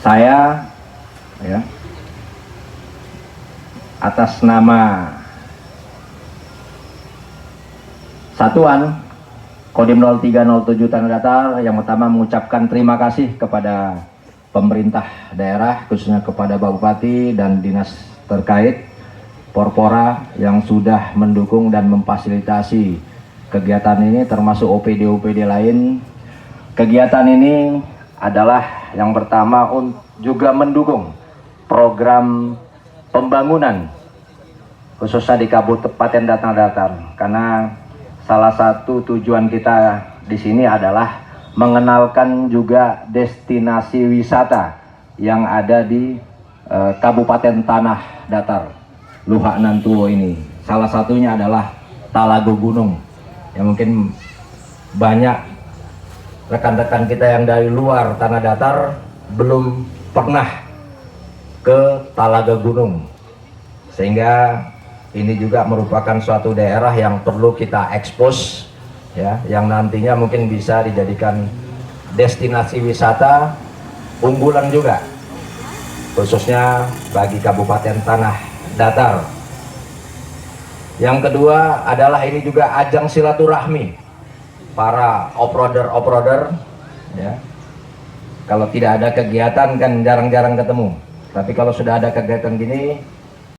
Saya ya, atas nama Satuan Kodim 0307 Tanah Datar yang pertama mengucapkan terima kasih kepada pemerintah daerah, khususnya kepada Bapak Bupati dan dinas terkait, Porpora yang sudah mendukung dan memfasilitasi kegiatan ini, termasuk OPD-OPD lain. Kegiatan ini adalah yang pertama juga mendukung program pembangunan khususnya di Kabupaten Tanah Datar, karena salah satu tujuan kita di sini adalah mengenalkan juga destinasi wisata yang ada di Kabupaten Tanah Datar, Luhak Nantuo ini. Salah satunya adalah Talago Gunung, yang mungkin banyak rekan-rekan kita yang dari luar Tanah Datar belum pernah ke Talaga Gunung, sehingga ini juga merupakan suatu daerah yang perlu kita ekspos ya, yang nantinya mungkin bisa dijadikan destinasi wisata unggulan juga, khususnya bagi Kabupaten Tanah Datar. Yang kedua adalah ini juga ajang silaturahmi para off-roader ya. Kalau tidak ada kegiatan kan jarang-jarang ketemu, tapi kalau sudah ada kegiatan gini